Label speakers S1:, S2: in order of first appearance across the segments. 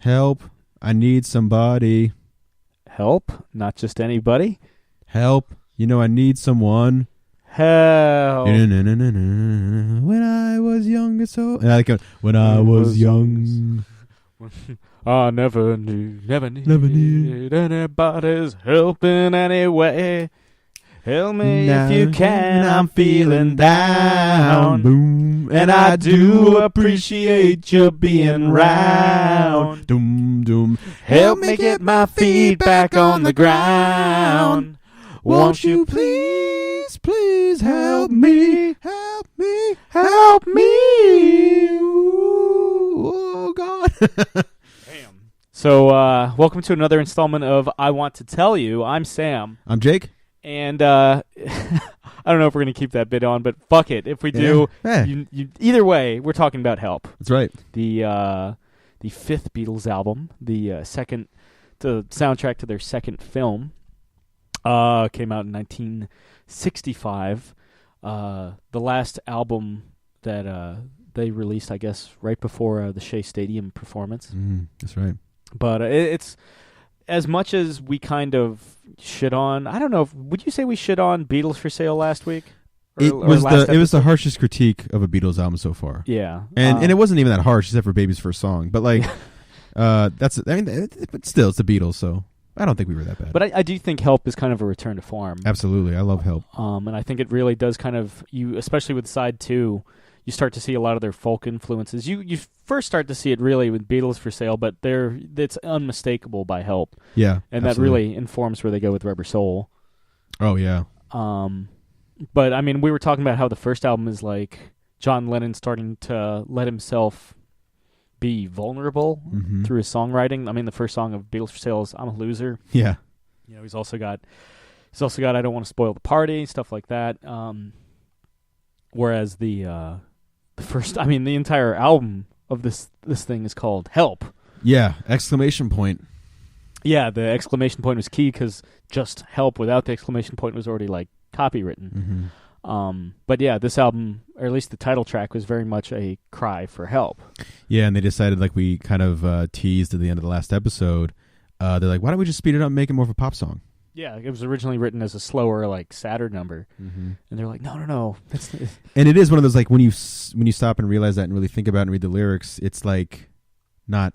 S1: Help. I need somebody.
S2: Help. Not just anybody.
S1: Help. You know I need someone.
S2: Help.
S1: When I was young, so... And I go, when I was young...
S2: I never needed anybody's help in any way. Help me
S1: now
S2: if you can, I'm feeling down.
S1: Boom.
S2: And I do appreciate you being round.
S1: Doom, doom.
S2: Help me get my feet back on the ground. Won't you please,
S1: please help me, help me,
S2: help me?
S1: Ooh, oh, God.
S2: Damn. So, welcome to another installment of I Want to Tell You. I'm Sam.
S1: I'm Jake.
S2: And I don't know if we're going to keep that bit on, but fuck it. If we do, either way, we're talking about Help.
S1: That's right.
S2: The fifth Beatles album, the soundtrack to their second film, came out in 1965. The last album that they released, I guess, right before the Shea Stadium performance.
S1: That's right.
S2: But it's as much as we kind of shit on. I don't know. Would you say we shit on Beatles for Sale last week?
S1: It was the harshest critique of a Beatles album so far.
S2: Yeah,
S1: and it wasn't even that harsh, except for "Baby's First Song." But like, but still, it's the Beatles, so I don't think we were that bad.
S2: But I do think Help is kind of a return to form.
S1: Absolutely, I love Help.
S2: And I think it really does kind of especially with side 2. You start to see a lot of their folk influences. You first start to see it really with Beatles for Sale, but it's unmistakable by Help.
S1: Yeah,
S2: and
S1: absolutely.
S2: that really informs where they go with Rubber Soul.
S1: Oh yeah.
S2: But I mean, we were talking about how the first album is like John Lennon starting to let himself be vulnerable through his songwriting. I mean, the first song of Beatles for Sale is "I'm a Loser."
S1: Yeah.
S2: You know, he's also got "I Don't Want to Spoil the Party," stuff like that. Whereas the entire album of this thing is called Help.
S1: Yeah, exclamation point.
S2: Yeah, the exclamation point was key because just Help without the exclamation point was already like copywritten. But yeah, this album, or at least the title track, was very much a cry for help.
S1: Yeah, and they decided, like we kind of teased at the end of the last episode, they're like, why don't we just speed it up and make it more of a pop song?
S2: Yeah, it was originally written as a slower, like sadder number, and they're like, no.
S1: And it is one of those, like, when you stop and realize that and really think about it and read the lyrics, it's like not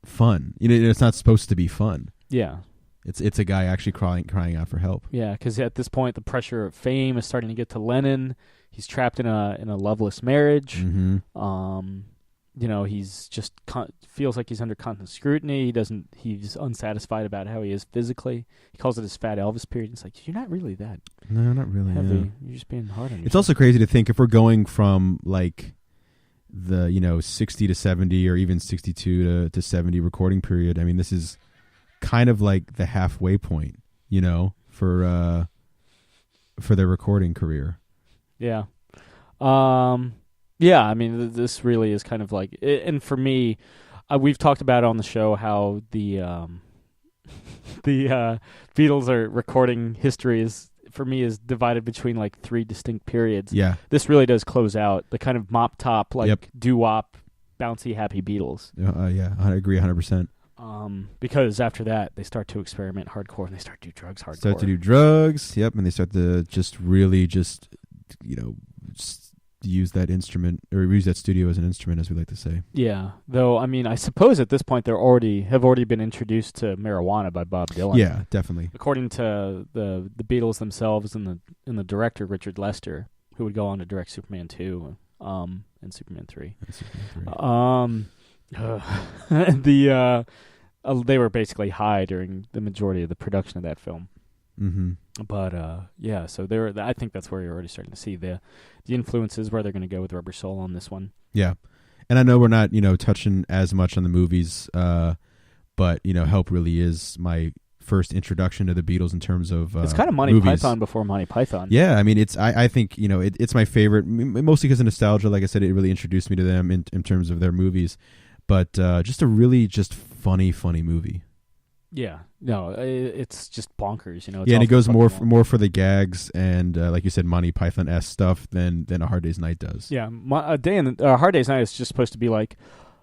S1: fun. You know, it's not supposed to be fun.
S2: Yeah,
S1: it's a guy actually crying out for help.
S2: Yeah, because at this point, the pressure of fame is starting to get to Lennon. He's trapped in a loveless marriage. You know, he's just feels like he's under constant scrutiny. He's unsatisfied about how he is physically. He calls it his Fat Elvis period. It's like, you're not really that.
S1: No, not really.
S2: Heavy.
S1: Yeah.
S2: You're just being hard on yourself.
S1: It's also crazy to think if we're going from like the 60 to 70 or even 62 to 70 recording period. I mean, this is kind of like the halfway point, for their recording career.
S2: Yeah. Yeah, I mean, this really is kind of like, and for me, we've talked about on the show how the Beatles are recording history is divided between like 3 distinct periods.
S1: Yeah.
S2: This really does close out the kind of mop top, like doo-wop, bouncy, happy Beatles.
S1: Yeah, I agree 100%.
S2: Because after that, they start to experiment hardcore and they start to do drugs hardcore.
S1: Start to do drugs, and they start to just really use that instrument, or use that studio as an instrument, as we like to say. Yeah.
S2: Though, I mean, I suppose at this point they have already been introduced to marijuana by Bob Dylan.
S1: Yeah, definitely.
S2: According to the Beatles themselves and the director, Richard Lester, who would go on to direct Superman 2 and Superman 3. They were basically high during the majority of the production of that film. But yeah, so I think that's where you're already starting to see the influences, where they're going to go with Rubber Soul on this one.
S1: Yeah, and I know we're not touching as much on the movies, but Help really is my first introduction to the Beatles in terms of
S2: it's kind of Monty
S1: movies.
S2: Python before Monty Python.
S1: Yeah, I mean I think it's my favorite, mostly because of nostalgia. Like I said, it really introduced me to them in terms of their movies, but just a really just funny movie.
S2: Yeah, no, it's just bonkers, It's
S1: and it goes more for the gags and, like you said, Monty Python-esque stuff than A Hard Day's Night does.
S2: Yeah, Hard Day's Night is just supposed to be like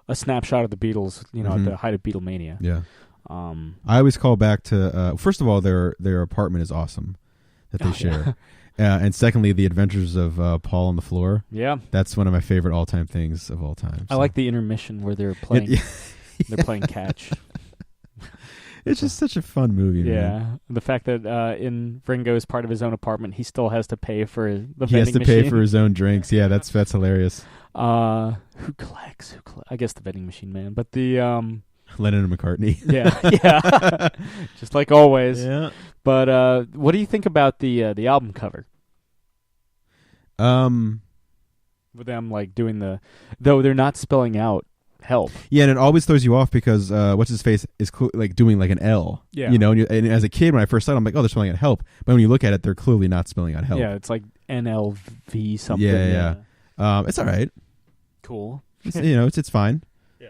S2: a snapshot of the Beatles, at the height of Beatlemania.
S1: Yeah. I always call back to first of all, their apartment is awesome that they share, and secondly, the Adventures of Paul on the Floor.
S2: Yeah,
S1: that's one of my favorite all-time things of all time. So.
S2: I like the intermission where they're playing. They're playing catch.
S1: It's just such a fun movie.
S2: Yeah,
S1: man.
S2: The fact that in Ringo's part of his own apartment, he still has to pay for the vending machine.
S1: He has to pay for his own drinks. Yeah, that's hilarious.
S2: Who collects? I guess the vending machine man, but the
S1: Lennon and McCartney.
S2: yeah, just like always.
S1: Yeah.
S2: But what do you think about the album cover? With them like doing though they're not spelling out help.
S1: Yeah, and it always throws you off because what's his face is like doing like an L.
S2: Yeah.
S1: And as a kid when I first saw it, I'm like, oh, they're spelling out help. But when you look at it, they're clearly not spelling out help.
S2: Yeah, it's like NLV something.
S1: Yeah. It's all right.
S2: Cool.
S1: It's fine.
S2: Yeah.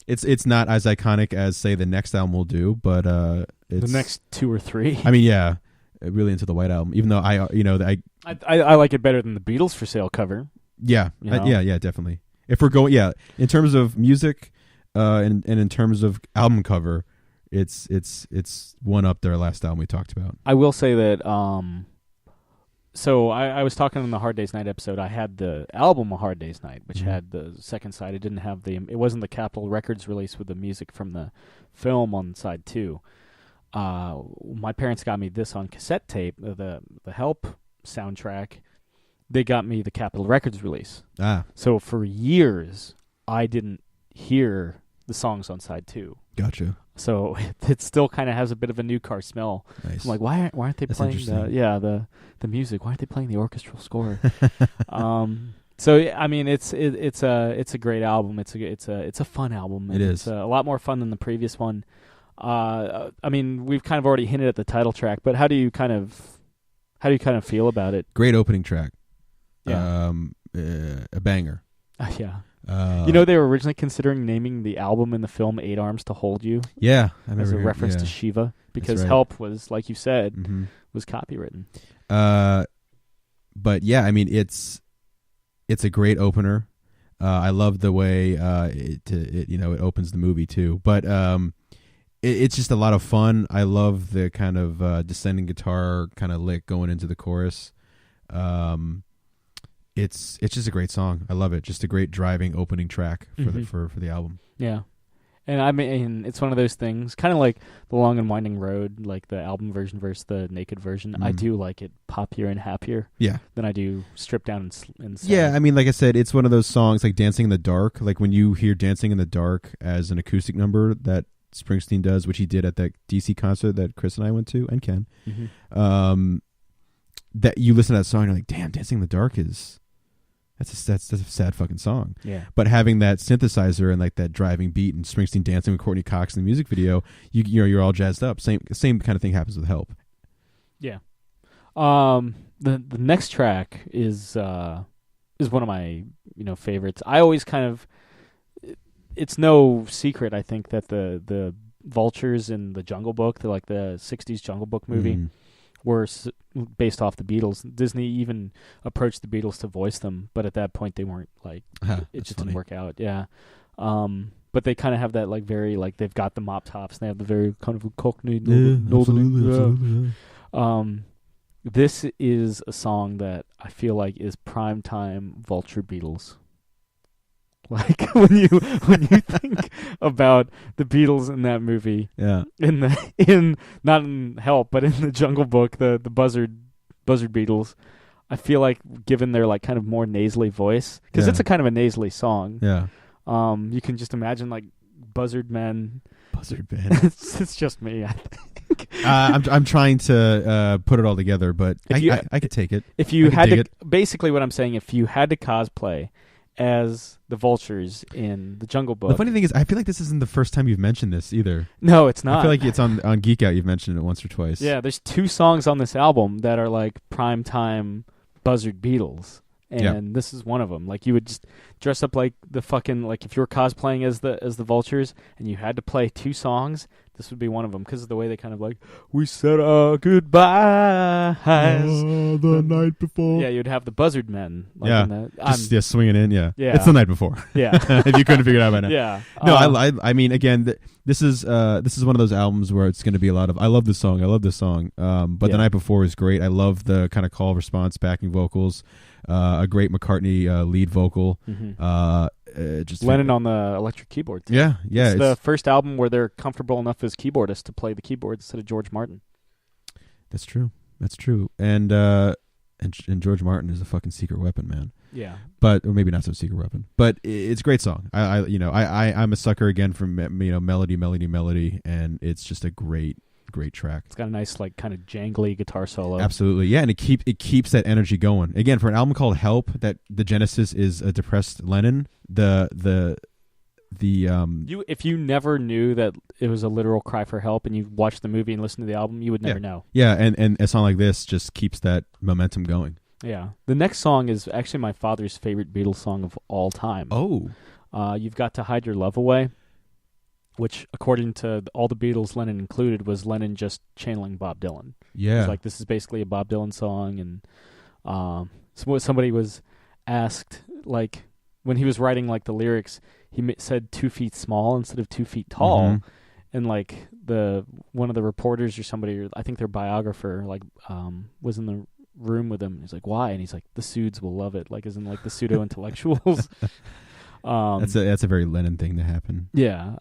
S1: It's not as iconic as say the next album will do, but it's
S2: the next 2 or 3.
S1: I mean, yeah, really into the White Album. Even though I
S2: like it better than the Beatles for Sale cover.
S1: Yeah, yeah, definitely. If we're going, in terms of music, and in terms of album cover, it's one up their last album we talked about.
S2: I will say that. So I was talking on the Hard Day's Night episode. I had the album A Hard Day's Night, which had the second side. It didn't have it wasn't the Capitol Records release with the music from the film on side 2. My parents got me this on cassette tape, the Help soundtrack. They got me the Capitol Records release. So for years, I didn't hear the songs on side 2.
S1: Gotcha.
S2: So it still kind of has a bit of a new car smell.
S1: Nice.
S2: I'm like, why aren't they playing the music? Why aren't they playing the orchestral score? So I mean, it's a great album. It's a fun album.
S1: It is
S2: It's a lot more fun than the previous one. I mean, we've kind of already hinted at the title track, but how do you kind of feel about it?
S1: Great opening track.
S2: Yeah.
S1: A banger.
S2: Yeah. They were originally considering naming the album in the film 8 Arms to Hold You.
S1: Yeah.
S2: As a reference to Shiva. Because
S1: right.
S2: Help was, like you said, was copywritten.
S1: But yeah, I mean, it's a great opener. I love the way it opens the movie too. But it's just a lot of fun. I love the kind of descending guitar kind of lick going into the chorus. It's just a great song. I love it. Just a great driving opening track for the album.
S2: Yeah. And I mean, it's one of those things, kind of like The Long and Winding Road, like the album version versus the naked version. I do like it poppier and happier than I do stripped down and sad.
S1: Yeah, I mean, like I said, it's one of those songs like Dancing in the Dark. Like when you hear Dancing in the Dark as an acoustic number that Springsteen does, which he did at that DC concert that Chris and I went to, and Ken, that you listen to that song and you're like, damn, Dancing in the Dark is... That's a sad fucking song.
S2: Yeah.
S1: But having that synthesizer and like that driving beat and Springsteen dancing with Courtney Cox in the music video, you're all jazzed up. Same kind of thing happens with Help.
S2: Yeah. The next track is one of my favorites. I always kind of, it's no secret I think that the vultures in the Jungle Book, like the 60s Jungle Book movie, were based off the Beatles. Disney even approached the Beatles to voice them, but at that point they weren't it just
S1: funny.
S2: Didn't work out. Yeah. But they kind of have that like very like they've got the mop tops and they have the very kind of Cockney. This is a song that I feel like is primetime Vulture Beatles. Like when you think about the Beatles in that movie, in not in Help, but in the Jungle Book, the Buzzard Beatles, I feel like given their like kind of more nasally voice, because it's a kind of a nasally song.
S1: Yeah.
S2: You can just imagine like Buzzard Men. It's just me, I think.
S1: I'm trying to put it all together, but I could take it.
S2: If you had to, basically what I'm saying, if you had to cosplay as the vultures in the Jungle Book.
S1: The funny thing is, I feel like this isn't the first time you've mentioned this either.
S2: No, it's not.
S1: I feel like it's on Geek Out. You've mentioned it once or twice.
S2: Yeah, there's 2 songs on this album that are like primetime Buzzard Beatles, and this is one of them. Like, you would just dress up like the fucking, like, if you were cosplaying as the Vultures and you had to play 2 songs, this would be one of them because of the way they kind of like, we said our goodbyes
S1: the night before.
S2: Yeah, you'd have the Buzzard Men. Like,
S1: just swinging in. Yeah,
S2: yeah,
S1: it's the night before.
S2: Yeah,
S1: if you couldn't figure it out by now.
S2: Yeah.
S1: No, I mean, again, this is one of those albums where it's going to be a lot of I love this song, but the night before is great. I love the kind of call response backing vocals, a great McCartney lead vocal. Just
S2: Lennon on the electric keyboard too.
S1: Yeah.
S2: It's the first album where they're comfortable enough as keyboardists to play the keyboard instead of George Martin.
S1: That's true. And George Martin is a fucking secret weapon, man.
S2: Yeah.
S1: Or maybe not so secret weapon. But it's a great song. I'm a sucker again for melody, and it's just a great track.
S2: It's got a nice, like, kind of jangly guitar solo.
S1: Absolutely, yeah, and it keeps that energy going. Again, for an album called Help, that the genesis is a depressed Lennon.
S2: If you never knew that it was a literal cry for help, and you watched the movie and listened to the album, you would never know. Yeah,
S1: and a song like this just keeps that momentum going.
S2: Yeah, the next song is actually my father's favorite Beatles song of all time.
S1: Oh,
S2: You've Got to Hide Your Love Away, which, according to all the Beatles, Lennon included, was Lennon just channeling Bob Dylan.
S1: Yeah.
S2: It's like, this is basically a Bob Dylan song, and somebody was asked, like, when he was writing, like, the lyrics, he said 2 feet small instead of 2 feet tall,
S1: mm-hmm.
S2: and, like, one of the reporters or somebody, or I think their biographer, like, was in the room with him. He's like, why? And he's like, the Suds will love it, like, as in, like, the pseudo-intellectuals.
S1: That's a very Lennon thing to happen.
S2: Yeah,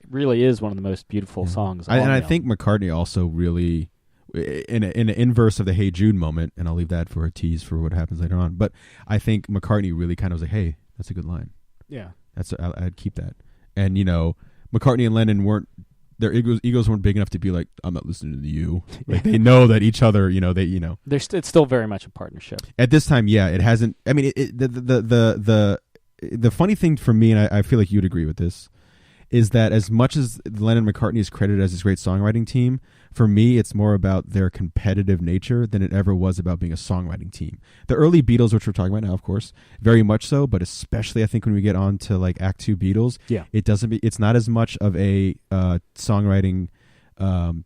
S2: really is one of the most beautiful songs.
S1: I think McCartney also really, in an inverse of the Hey Jude moment, and I'll leave that for a tease for what happens later on. But I think McCartney really kind of was like, hey, that's a good line.
S2: Yeah,
S1: I'd keep that. And McCartney and Lennon their egos weren't big enough to be like, I'm not listening to you. Like, they know that each other,
S2: it's still very much a partnership.
S1: At this time, yeah, it hasn't. I mean, the funny thing for me, and I feel like you'd agree with this, is that as much as Lennon and McCartney is credited as this great songwriting team, for me, it's more about their competitive nature than it ever was about being a songwriting team. The early Beatles, which we're talking about now, of course, very much so, but especially I think when we get on to like Act 2 Beatles, it's not as much of a songwriting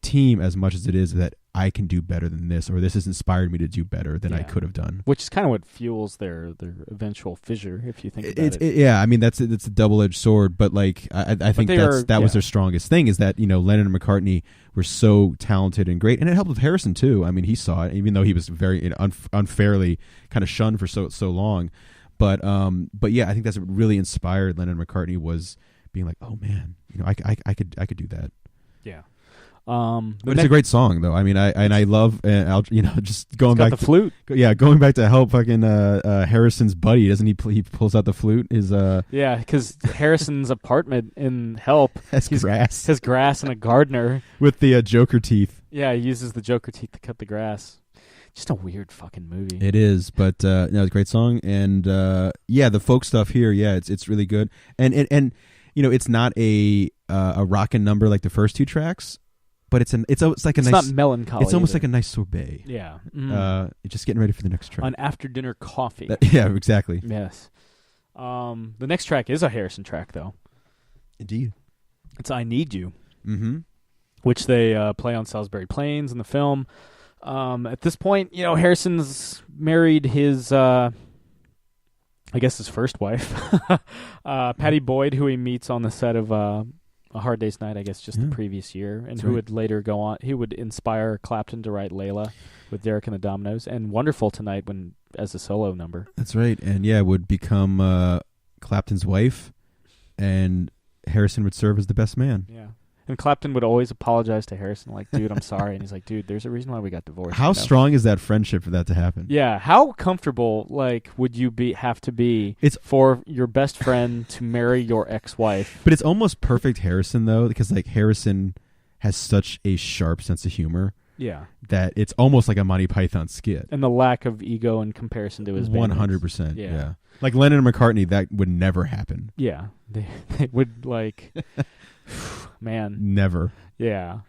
S1: team as much as it is that I can do better than this, or this has inspired me to do better than I could have done.
S2: Which is kind of what fuels their eventual fissure, if you think about it.
S1: Yeah, I mean, it's a double-edged sword, but like I think that was their strongest thing, is that Lennon and McCartney were so talented and great, and it helped with Harrison too. I mean, he saw it, even though he was very unfairly kind of shunned for so long. But yeah, I think that's what really inspired Lennon and McCartney, was being like, oh man, I could do that.
S2: Yeah.
S1: But it's a great song, though. I mean, I love, just going back
S2: to the flute.
S1: Going back to Help, fucking Harrison's buddy, doesn't he pulls out the flute?
S2: Because Harrison's apartment in Help
S1: has grass
S2: and a gardener with
S1: the Joker teeth.
S2: Yeah, he uses the Joker teeth to cut the grass. Just a weird fucking movie.
S1: It is, but it's a great song, and the folk stuff here, it's really good, and it's not a rockin' number like the first 2 tracks. But it's like a nice.
S2: It's not melancholy.
S1: It's almost
S2: either.
S1: like a nice sorbet.
S2: Yeah.
S1: Just getting ready for the next track.
S2: An after dinner coffee.
S1: Yeah, exactly.
S2: Yes. The next track is a Harrison track, though.
S1: Indeed.
S2: It's "I Need You,"
S1: which
S2: they play on Salisbury Plains in the film. At this point, Harrison's married his, I guess, his first wife, Patty Boyd, who he meets on the set of A Hard Day's Night, I guess, just the previous year, and who would later go on. He would inspire Clapton to write Layla with Derek and the Dominoes, and Wonderful Tonight as a solo number.
S1: That's right, and would become Clapton's wife, and Harrison would serve as the best man.
S2: Yeah. And Clapton would always apologize to Harrison, like, dude, I'm sorry. And he's like, dude, there's a reason why we got divorced.
S1: How strong is that friendship for that to happen?
S2: Yeah. How comfortable, would you have to be for your best friend to marry your ex-wife?
S1: But it's almost perfect Harrison, though, because, Harrison has such a sharp sense of humor.
S2: Yeah.
S1: That it's almost like a Monty Python skit.
S2: And the lack of ego in comparison to his
S1: 100%. Yeah. Like Lennon and McCartney, that would never happen.
S2: Yeah. They would, man.
S1: Never.
S2: Yeah.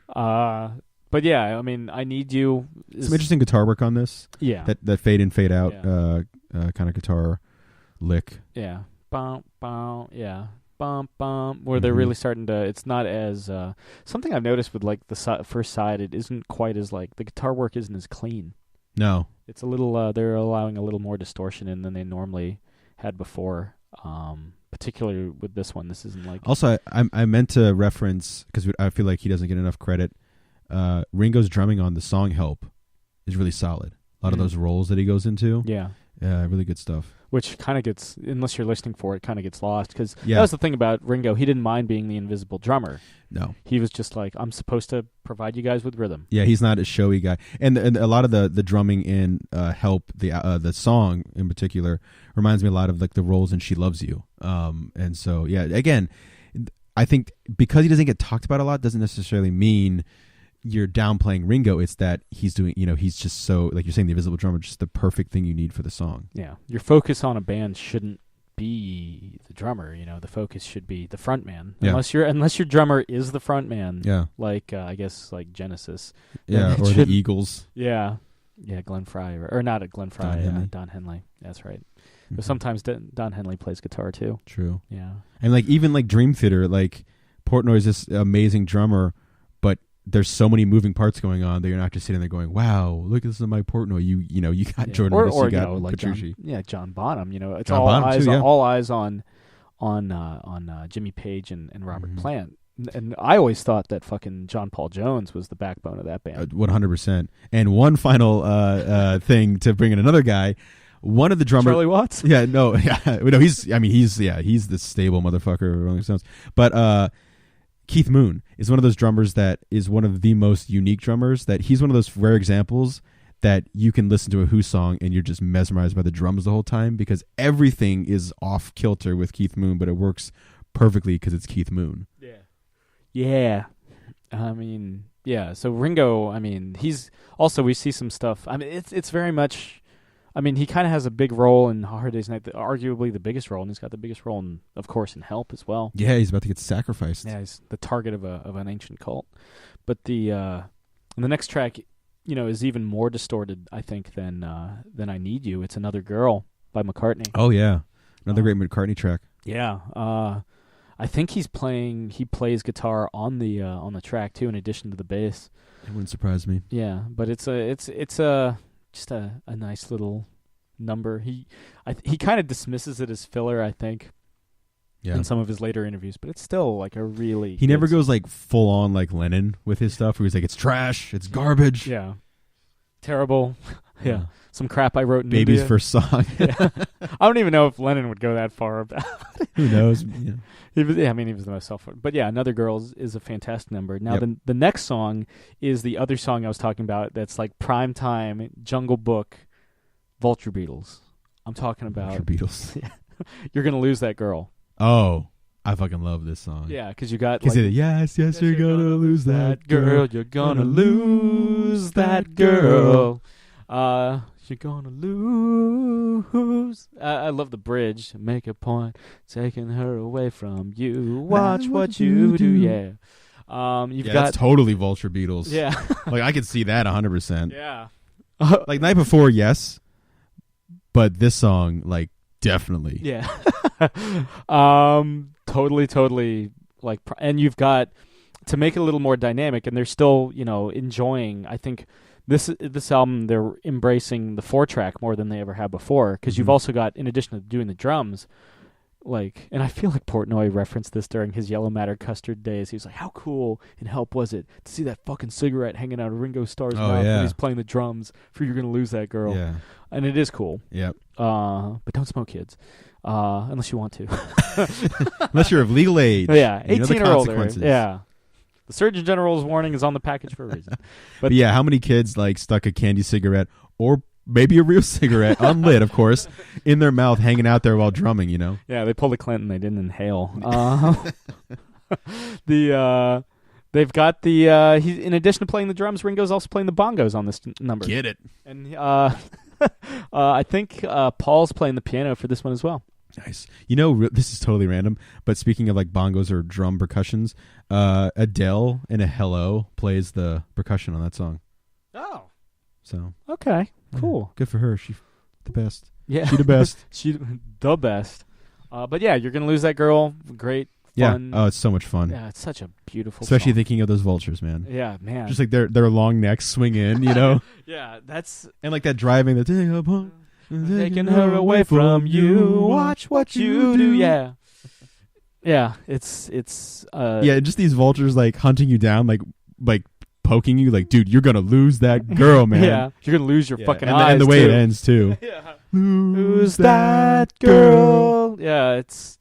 S2: But yeah, I mean, I Need You.
S1: Some interesting guitar work on this.
S2: Yeah.
S1: That fade in, fade out
S2: Yeah.
S1: kind of guitar lick.
S2: Yeah. Bum, bum, yeah. Bum, bum. Where they're really starting to. It's not as. Something I've noticed with like the first side, it isn't quite as like. The guitar work isn't as clean.
S1: No.
S2: It's a little. They're allowing a little more distortion in than they normally had before. Particularly with this one. This isn't like.
S1: Also, I meant to reference, because I feel like he doesn't get enough credit. Ringo's drumming on the song "Help" is really solid. A lot of those rolls that he goes into.
S2: Yeah.
S1: Really good stuff.
S2: Which kind of gets, unless you're listening for it, kind of gets lost. Because that was the thing about Ringo. He didn't mind being the invisible drummer.
S1: No.
S2: He was just like, I'm supposed to provide you guys with rhythm.
S1: Yeah, he's not a showy guy. And a lot of the drumming in "Help," the song in particular, reminds me a lot of like the rolls in "She Loves You." And so, yeah, again, I think because he doesn't get talked about a lot doesn't necessarily mean you're downplaying Ringo. It's that he's doing, he's just so, like you're saying, the invisible drummer, just the perfect thing you need for the song.
S2: Yeah. Your focus on a band shouldn't be the drummer, the focus should be the front man.
S1: Yeah.
S2: Unless your drummer is the front man.
S1: Yeah.
S2: Like, I guess, like Genesis.
S1: Yeah, or the Eagles.
S2: Yeah. Yeah, Glenn Fry. Or not Glenn Fry, Don Henley. That's right.
S1: Mm-hmm.
S2: But sometimes Don Henley plays guitar, too.
S1: True.
S2: Yeah.
S1: And like even like Dream Theater, like Portnoy is this amazing drummer, but there's so many moving parts going on that you're not just sitting there going, "Wow, look, this is Mike Portnoy." You got Jordan Rudess, you got
S2: like
S1: Petrucci.
S2: John Bonham. It's
S1: John
S2: all
S1: Bonham
S2: eyes,
S1: too, yeah.
S2: all eyes on Jimmy Page and Robert Plant. And I always thought that fucking John Paul Jones was the backbone of that band.
S1: 100%. And one final thing to bring in another guy. One of the drummers,
S2: Charlie Watts.
S1: Yeah, no, he's the stable motherfucker of Rolling Stones. But Keith Moon is one of those drummers that is one of the most unique drummers. That he's one of those rare examples that you can listen to a Who song and you're just mesmerized by the drums the whole time, because everything is off kilter with Keith Moon, but it works perfectly because it's Keith Moon.
S2: Yeah. I mean, yeah. So Ringo, I mean, he's also, we see some stuff. I mean, it's very much. I mean, he kind of has a big role in Hard Day's Night, arguably the biggest role, and he's got the biggest role, of course, in Help as well.
S1: Yeah, he's about to get sacrificed.
S2: Yeah, he's the target of an ancient cult. But the next track, is even more distorted, I think, than I Need You. It's Another Girl by McCartney.
S1: Oh yeah, another great McCartney track.
S2: Yeah, I think he plays guitar on the track too, in addition to the bass.
S1: It wouldn't surprise me.
S2: Yeah, but it's just a nice little number. He kind of dismisses it as filler, I think, in some of his later interviews, but it's still like a really.
S1: He never goes like full on like Lennon with his stuff, where he's like, it's trash, it's garbage.
S2: Yeah, terrible. Yeah, some crap I wrote in
S1: Baby's
S2: India.
S1: first song.
S2: Yeah. I don't even know if Lennon would go that far about it.
S1: Who knows? Yeah.
S2: He was the most self. But yeah, Another Girl is a fantastic number. Now the next song is the other song I was talking about. That's like prime time Jungle Book, Vulture Beatles. I'm talking about
S1: Vulture Beatles.
S2: You're Gonna Lose That Girl.
S1: Oh, I fucking love this song.
S2: Yeah, because you got
S1: like, yes, you're gonna lose that girl.
S2: You're gonna lose that girl. You're gonna lose. I love the bridge. Make a point, taking her away from you. Watch what you do. Yeah.
S1: That's totally Vulture Beatles.
S2: Yeah.
S1: Like I could see that 100%.
S2: Yeah.
S1: Like Night Before, yes, but this song, like, definitely.
S2: Yeah. Totally. Like, and you've got to make it a little more dynamic, and they're still, enjoying. I think. This album, they're embracing the 4-track more than they ever have before, because you've also got, in addition to doing the drums, like, and I feel like Portnoy referenced this during his Yellow Matter Custard days. He was like, how cool in Help was it to see that fucking cigarette hanging out of Ringo Starr's mouth when he's playing the drums for You're Gonna Lose That Girl.
S1: Yeah.
S2: And it is cool.
S1: Yep.
S2: But don't smoke, kids. Unless you want to.
S1: Unless you're of legal age.
S2: Yeah, 18 or older.
S1: Consequences.
S2: Yeah. The Surgeon General's warning is on the package for a reason.
S1: But yeah, how many kids like stuck a candy cigarette or maybe a real cigarette, unlit, of course, in their mouth, hanging out there while drumming?
S2: Yeah, they pulled a Clinton. They didn't inhale. They've got the. In addition to playing the drums, Ringo's also playing the bongos on this number.
S1: Get it?
S2: And I think Paul's playing the piano for this one as well.
S1: Nice. You know, this is totally random, but speaking of like bongos or drum percussions, Adele in a Hello plays the percussion on that song.
S2: Oh.
S1: So
S2: Okay. Cool.
S1: Good for her. She the best.
S2: Yeah.
S1: She the best.
S2: She the best. But yeah, you're gonna lose that girl. Great. Fun.
S1: Yeah. Oh, it's so much fun.
S2: Yeah, it's such a beautiful
S1: Especially
S2: song.
S1: thinking of those vultures, man.
S2: Yeah, man.
S1: Just like their long necks swing in, you know?
S2: Yeah, that's...
S1: And like that driving, the
S2: taking her away from you, watch what you do. Yeah. Yeah, it's
S1: yeah, just these vultures like hunting you down, like poking you, like, dude, you're gonna lose that girl, man.
S2: Yeah, you're gonna lose your fucking
S1: and
S2: eyes.
S1: And the way
S2: too.
S1: it ends too.
S2: Yeah.
S1: Lose
S2: that girl. Yeah, it's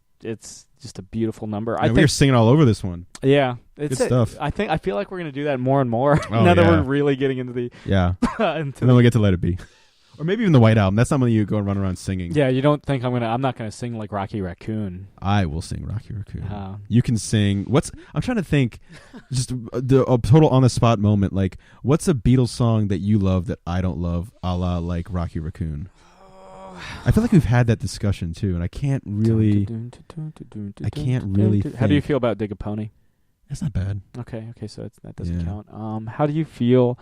S2: just a beautiful number. I think
S1: we were singing all over this one.
S2: Yeah, it's
S1: good stuff.
S2: I feel like we're gonna do that more and more
S1: Oh,
S2: now that
S1: yeah.
S2: we're really getting into the
S1: and then we'll get to Let It Be, or maybe even the White Album. That's not when you go and run around singing.
S2: Yeah, you don't think I'm not gonna sing like Rocky Raccoon.
S1: I will sing Rocky Raccoon. You can sing. I'm trying to think, just a total on the spot moment. Like, what's a Beatles song that you love that I don't love, a la like Rocky Raccoon? I feel like we've had that discussion too, and I can't really.
S2: How do you feel about Dig a Pony?
S1: It's not bad.
S2: Okay, so that doesn't count. How do you feel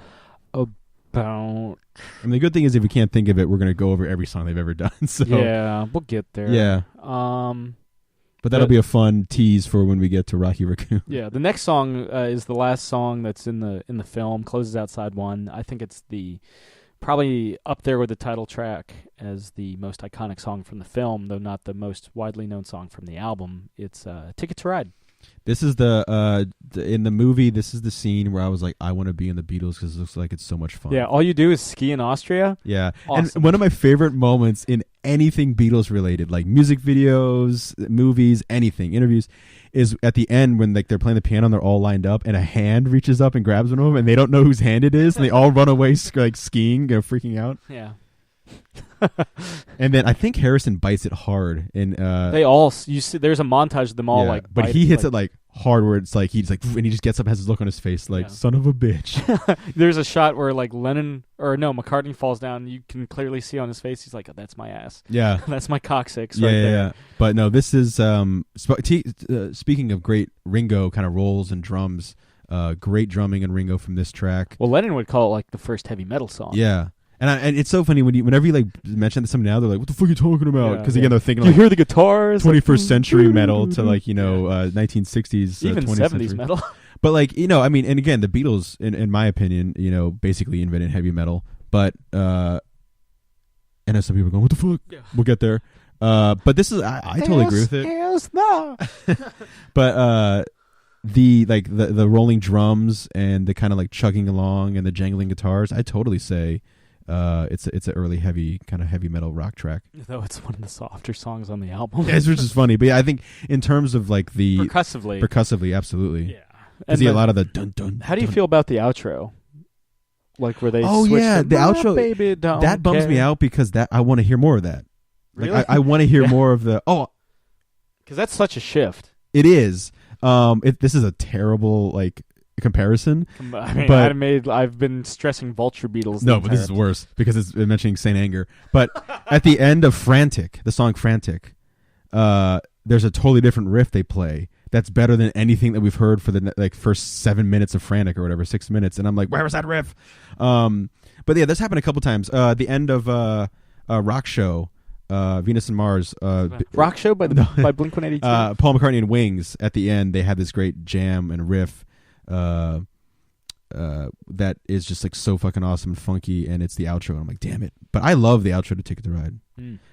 S2: about?
S1: I mean, the good thing is if we can't think of it, we're gonna go over every song they've ever done. So
S2: yeah, we'll get there.
S1: Yeah. But that'll be a fun tease for when we get to Rocky Raccoon.
S2: Yeah, the next song is the last song that's in the film. Closes out side one. I think it's probably up there with the title track as the most iconic song from the film, though not the most widely known song from the album. It's Ticket to Ride.
S1: This is in the movie, this is the scene where I was like, I want to be in the Beatles because it looks like it's so much fun.
S2: Yeah, all you do is ski in Austria.
S1: Yeah.
S2: Awesome.
S1: And one of my favorite moments in anything Beatles related, like music videos, movies, anything, interviews, is at the end when like they're playing the piano and they're all lined up and a hand reaches up and grabs one of them and they don't know whose hand it is and they all run away like skiing, freaking out.
S2: Yeah.
S1: And then I think Harrison bites it hard, and
S2: they all you see. There's a montage of them all
S1: but he hits it like hard, where it's like he's like, and he just gets up, and has his look on his face, like son of a bitch.
S2: There's a shot where like McCartney falls down. You can clearly see on his face, he's like, oh, "That's my ass."
S1: Yeah,
S2: that's my coccyx.
S1: Yeah,
S2: right there.
S1: Yeah. But no, this is speaking of great Ringo kind of rolls and drums. Great drumming and Ringo from this track.
S2: Well, Lennon would call it like the first heavy metal song.
S1: Yeah. And it's so funny whenever you like mention something now, they're like, "What the fuck are you talking about?" Because again, they're thinking
S2: you
S1: like
S2: hear the guitars,
S1: 21st century metal to like 1960s,
S2: even
S1: 20th
S2: 70s
S1: century
S2: metal.
S1: But like I mean, and again, the Beatles, in my opinion, basically invented heavy metal. But I know some people are going, "What the fuck?" Yeah. We'll get there. But this is I totally agree with it. But the rolling drums and the kind of like chugging along and the jangling guitars, I totally say it's an early heavy metal rock track.
S2: Though it's one of the softer songs on the album.
S1: Yes, which is funny. But yeah, I think in terms of like the percussively, absolutely.
S2: Yeah.
S1: Because a lot of the dun dun.
S2: How do you feel about the outro? Like where they
S1: the outro,
S2: baby
S1: that bums me out because I want to hear more of that.
S2: Really?
S1: Like I want to hear more of the
S2: because that's such a shift.
S1: It is. This is a terrible like comparison.
S2: I mean, I've been stressing Vulture Beatles.
S1: No, but this is worse because it's mentioning Saint Anger. But at the end of the song Frantic, there's a totally different riff they play that's better than anything that we've heard for the like first 7 minutes of Frantic or whatever, 6 minutes. And I'm like, where was that riff? But yeah, this happened a couple times. The end of Rock Show. Venus and Mars.
S2: Rock Show by Blink-182.
S1: Paul McCartney and Wings, at the end, they had this great jam and riff that is just like so fucking awesome and funky, and it's the outro, and I'm like, damn it. But I love the outro to Ticket to Ride.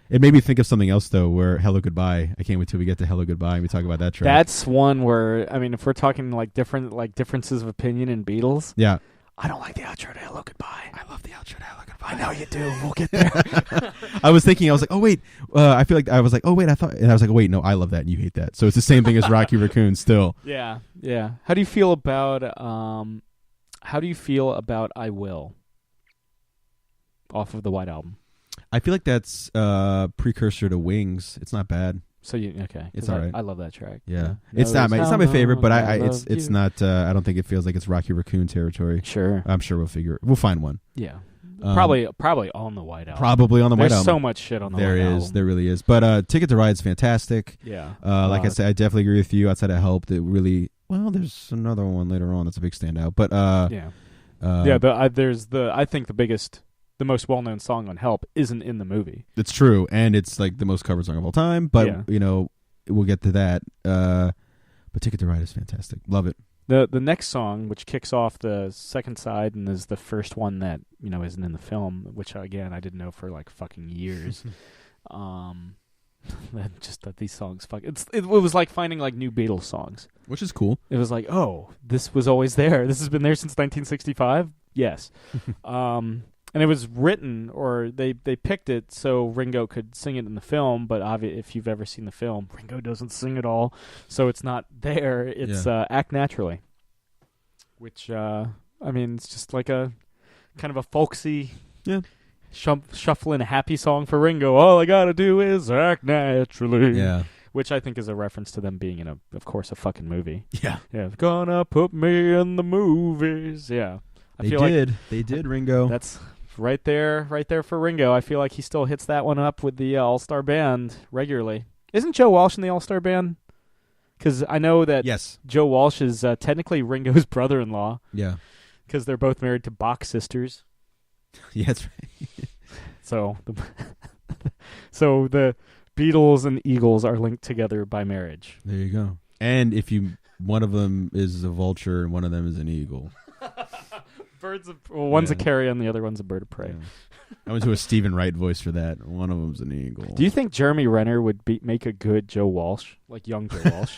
S1: It made me think of something else, though, where Hello Goodbye. I can't wait till we get to Hello Goodbye and we talk about that track.
S2: That's one where, I mean, if we're talking like differences of opinion in Beatles.
S1: Yeah.
S2: I don't like the outro to Hello Goodbye.
S1: I love the outro to Hello Goodbye.
S2: I know you do. We'll get there.
S1: I was like, oh wait. I feel like I was like, oh wait. I thought, and I was like, oh, wait, no, I love that, and you hate that. So it's the same thing as Rocky Raccoon. Still.
S2: Yeah. How do you feel about I Will off of the White Album?
S1: I feel like that's precursor to Wings. It's not bad.
S2: So okay,
S1: it's all right.
S2: I love that track.
S1: Yeah, it's not my favorite, but it's not. I don't think it feels like it's Rocky Raccoon territory.
S2: Sure,
S1: I'm sure we'll find one.
S2: Yeah, Probably on the White Album.
S1: Probably on the White Album.
S2: There's so much shit on the White Album.
S1: There really is. But Ticket to Ride's fantastic.
S2: Yeah.
S1: Like I said, I definitely agree with you. Outside of Help, that really, well, there's another one later on that's a big standout. But I think the most well-known song on Help isn't in the movie. It's true, and it's like the most covered song of all time. But we'll get to that. But Ticket to Ride is fantastic. Love it.
S2: The next song, which kicks off the second side and is the first one that isn't in the film, which again I didn't know for like fucking years. that these songs it was like finding like new Beatles songs,
S1: which is cool.
S2: It was like, oh, this was always there. This has been there since 1965. Yes. And it was written, or they picked it so Ringo could sing it in the film, but if you've ever seen the film, Ringo doesn't sing at all, so it's not there. It's Act Naturally, which, it's just like a kind of a folksy, shuffling happy song for Ringo. All I gotta do is act naturally. Yeah. Which I think is a reference to them being in of course, a fucking movie. Yeah. Yeah. Gonna put me in the movies. Yeah.
S1: They did, Ringo.
S2: That's right there for Ringo. I feel like he still hits that one up with the All-Star Band regularly. Isn't Joe Walsh in the All-Star Band? Because I know that Joe Walsh is technically Ringo's brother-in-law. Yeah. Because they're both married to Bach sisters.
S1: Yeah, that's right.
S2: So the Beatles and Eagles are linked together by marriage.
S1: There you go. And one of them is a vulture and one of them is an eagle.
S2: One's a carrier and the other one's a bird of prey.
S1: Yeah. I went to a Stephen Wright voice for that. One of them's an eagle.
S2: Do you think Jeremy Renner would make a good Joe Walsh, like young Joe Walsh?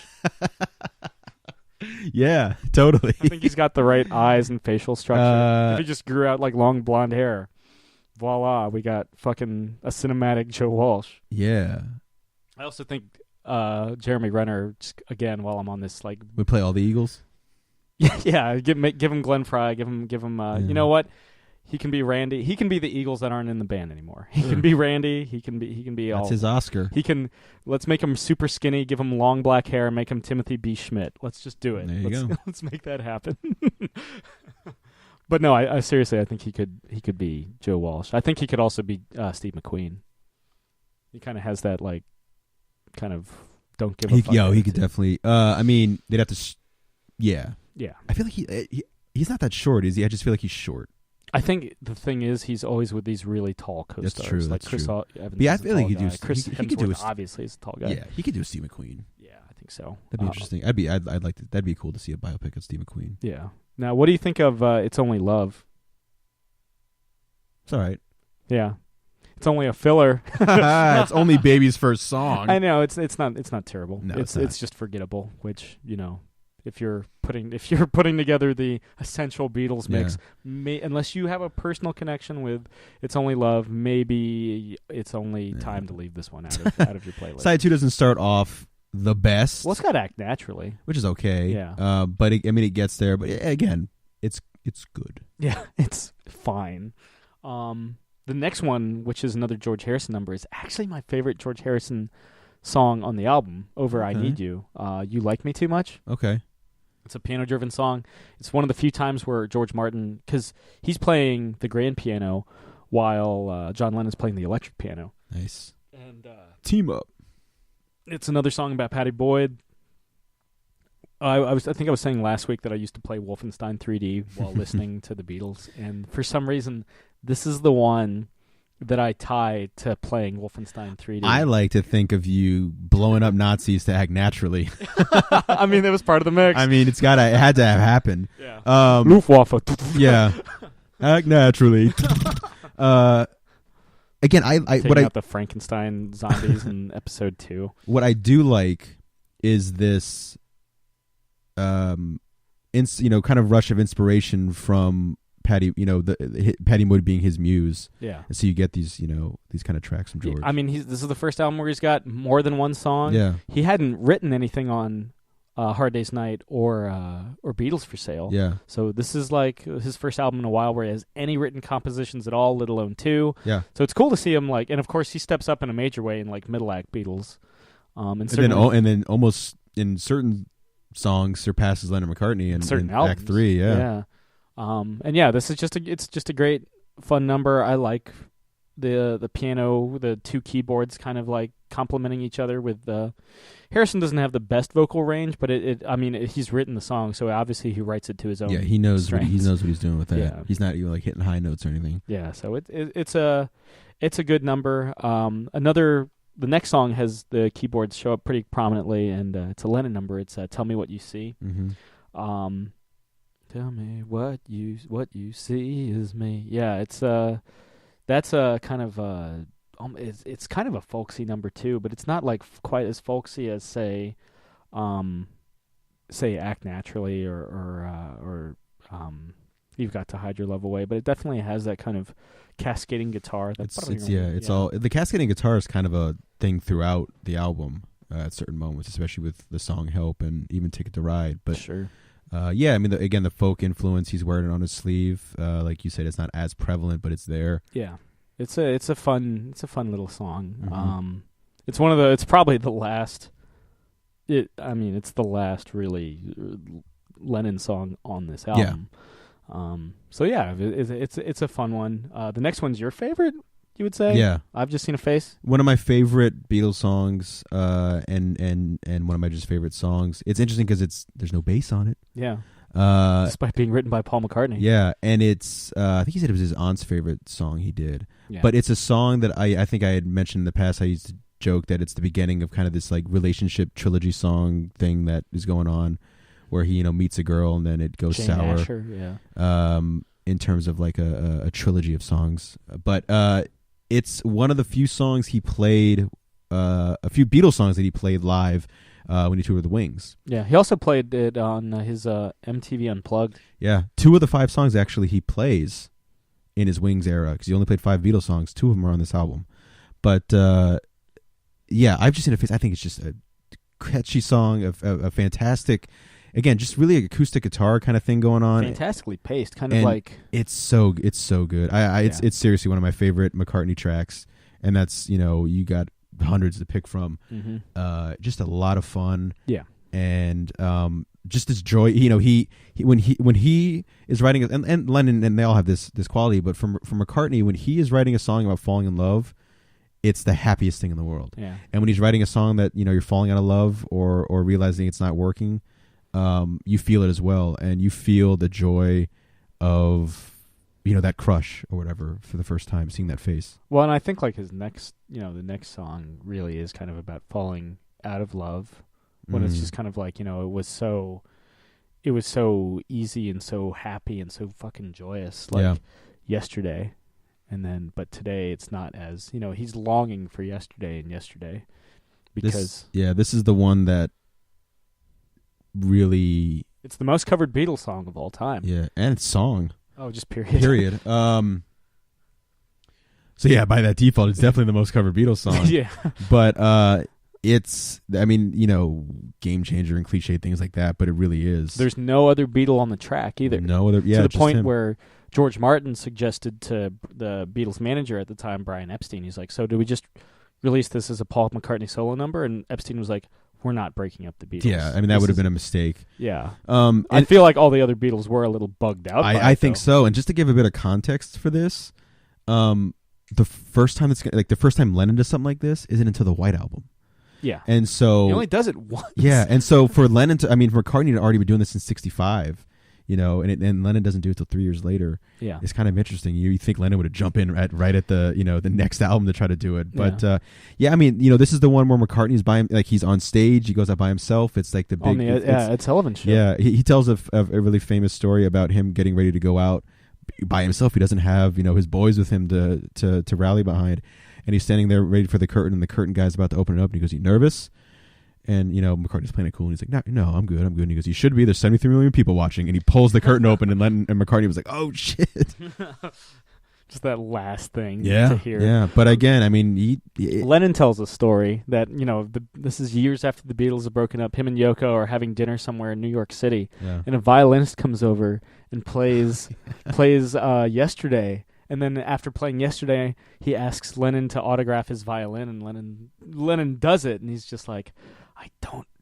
S1: Yeah, totally.
S2: I think he's got the right eyes and facial structure. If he just grew out like long blonde hair, voila, we got fucking a cinematic Joe Walsh.
S1: Yeah.
S2: I also think Jeremy Renner, just, again, while I'm on this, like,
S1: we play all the Eagles.
S2: Yeah, give him Glenn Frey. Give him. You know what? He can be Randy. He can be the Eagles that aren't in the band anymore. He can be Randy. He can be.
S1: That's his Oscar.
S2: Let's make him super skinny. Give him long black hair. And make him Timothy B. Schmidt. Let's just do it.
S1: There you go.
S2: Let's make that happen. But no, I seriously, I think he could be Joe Walsh. I think he could also be Steve McQueen. He kind of has that like, kind of don't give a fuck.
S1: He could definitely. They'd have to. Yeah. Yeah, I feel like he's not that short, is he? I just feel like he's short.
S2: I think the thing is he's always with these really tall co-stars.
S1: That's true.
S2: Like
S1: Chris
S2: Evans.
S1: Yeah, I feel like he could do.
S2: Chris
S1: he could do
S2: obviously is a tall guy.
S1: Yeah, he could do Steve McQueen.
S2: Yeah, I think so.
S1: That'd be interesting. I'd like to. That'd be cool to see a biopic of Steve McQueen.
S2: Yeah. Now, what do you think of It's Only Love?
S1: It's all right.
S2: Yeah. It's only a filler.
S1: It's only Baby's first song.
S2: I know it's not terrible.
S1: No,
S2: it's just forgettable. Which if you're putting together the essential Beatles mix, unless you have a personal connection with It's Only Love, maybe it's only time to leave this one out of your playlist.
S1: Side 2 doesn't start off the best.
S2: Well, it's got Act Naturally,
S1: which is okay.
S2: Yeah.
S1: But it gets there. But again, it's good.
S2: Yeah, it's fine. The next one, which is another George Harrison number, is actually my favorite George Harrison song on the album, over I Need You. You Like Me Too Much?
S1: Okay.
S2: It's a piano-driven song. It's one of the few times where George Martin, because he's playing the grand piano while John Lennon's playing the electric piano.
S1: Nice.
S2: And
S1: team up.
S2: It's another song about Patty Boyd. I think I was saying last week that I used to play Wolfenstein 3D while listening to the Beatles, and for some reason, this is the one that I tie to playing Wolfenstein 3D.
S1: I like to think of you blowing up Nazis to Act Naturally.
S2: I mean, it was part of the mix.
S1: I mean, it had to have happened.
S2: Yeah. Luftwaffe.
S1: Yeah. Act Naturally. Again,
S2: taking out the Frankenstein zombies in episode 2.
S1: What I do like is this, kind of rush of inspiration from Patty, Patty Boyd being his muse.
S2: Yeah.
S1: And so you get these kind of tracks from George.
S2: I mean, this is the first album where he's got more than one song.
S1: Yeah.
S2: He hadn't written anything on Hard Day's Night or Beatles for Sale.
S1: Yeah.
S2: So this is like his first album in a while where he has any written compositions at all, let alone 2.
S1: Yeah.
S2: So it's cool to see him and of course he steps up in a major way in like middle act Beatles.
S1: And then almost in certain songs surpasses Lennon McCartney in
S2: certain
S1: Act 3. Yeah.
S2: Yeah. And yeah, this is just a great fun number. I like the piano, the two keyboards kind of like complementing each other. With Harrison doesn't have the best vocal range, but he's written the song, so obviously he writes it to his own.
S1: Yeah, he knows what
S2: strengths.
S1: he's doing with that.
S2: Yeah.
S1: He's not even like hitting high notes or anything.
S2: Yeah, so it's a good number. The next song has the keyboards show up pretty prominently, and it's a Lennon number. It's "Tell Me What You See."
S1: Mm-hmm.
S2: Tell me what you see is me. Yeah, that's a kind of it's kind of a folksy number too, but it's not like quite as folksy as say Act Naturally or You've Got to Hide Your Love Away, but it definitely has that kind of cascading guitar.
S1: All the cascading guitar is kind of a thing throughout the album at certain moments, especially with the song Help and even Ticket to Ride. But
S2: sure.
S1: Again, the folk influence, he's wearing it on his sleeve. Like you said, it's not as prevalent, but it's there.
S2: Yeah, it's a fun little song.
S1: Mm-hmm.
S2: It's probably the last. It's the last really Lennon song on this album. Yeah. It's a fun one. The next one's your favorite, you would say?
S1: Yeah.
S2: I've Just Seen a Face.
S1: One of my favorite Beatles songs, and one of my just favorite songs. It's interesting because there's no bass on it.
S2: Yeah. Despite being written by Paul McCartney.
S1: Yeah, and it's I think he said it was his aunt's favorite song he did.
S2: Yeah.
S1: But it's a song that I think I had mentioned in the past. I used to joke that it's the beginning of kind of this like relationship trilogy song thing that is going on, where he meets a girl and then it goes
S2: Jane
S1: sour.
S2: Asher, yeah.
S1: In terms of like a trilogy of songs, but it's one of the few songs he played, a few Beatles songs that he played live when he toured with the Wings.
S2: Yeah, he also played it on his MTV Unplugged.
S1: Yeah, 2 of the 5 songs actually he plays in his Wings era, because he only played 5 Beatles songs. 2 of them are on this album. But yeah, I've Just Seen a Face. I think it's just a catchy song, a fantastic. Again, just really acoustic guitar kind of thing going on.
S2: Fantastically paced, kind of like
S1: it's so good. It's seriously one of my favorite McCartney tracks, and that's you got hundreds to pick from.
S2: Mm-hmm.
S1: Just a lot of fun.
S2: Yeah,
S1: and just this joy. He when he is writing, and Lennon, and they all have this quality, but from McCartney, when he is writing a song about falling in love, it's the happiest thing in the world.
S2: Yeah,
S1: and when he's writing a song that you're falling out of love or realizing it's not working. You feel it as well, and you feel the joy of that crush or whatever for the first time, seeing that face.
S2: Well, and I think like his next, the next song really is kind of about falling out of love, when it's just kind of like it was so easy and so happy and so fucking joyous, like yesterday, but today it's not as he's longing for yesterday because
S1: this is the one that. Really,
S2: it's the most covered Beatles song of all time.
S1: Yeah, and it's song.
S2: Oh, just period.
S1: So yeah, by that default, it's definitely the most covered Beatles song.
S2: Yeah,
S1: but it's game changer and cliche things like that. But it really is.
S2: There's no other Beatle on the track either.
S1: No other. Yeah,
S2: to the point
S1: him.
S2: where George Martin suggested to the Beatles manager at the time, Brian Epstein, he's like, "So do we just release this as a Paul McCartney solo number?" And Epstein was like, "We're not breaking up the Beatles."
S1: Yeah, that would have been a mistake.
S2: Yeah. I feel like all the other Beatles were a little bugged out.
S1: I think so. And just to give a bit of context for this, the first time Lennon does something like this isn't until the White Album.
S2: Yeah.
S1: And so
S2: he only does it once.
S1: Yeah, and so for Lennon McCartney had already been doing this since '65. And Lennon doesn't do it until 3 years later.
S2: Yeah,
S1: it's kind of interesting. You think Lennon would have jumped in right at the the next album to try to do it, but this is the one where McCartney's by him, like he's on stage, he goes out by himself. It's like the big
S2: Ed Sullivan show.
S1: Yeah, he tells a really famous story about him getting ready to go out by himself. He doesn't have his boys with him to rally behind, and he's standing there ready for the curtain, and the curtain guy's about to open it up, and he goes, "You nervous?" And McCartney's playing it cool, and he's like, "No, I'm good. And he goes, "You should be. There's 73 million people watching." And he pulls the curtain open, and Lennon and McCartney was like, "Oh shit!"
S2: Just that last thing to hear.
S1: Yeah. But again,
S2: Lennon tells a story that this is years after the Beatles have broken up. Him and Yoko are having dinner somewhere in New York City, and a violinist comes over and plays Yesterday. And then after playing Yesterday, he asks Lennon to autograph his violin, and Lennon does it, and he's just like,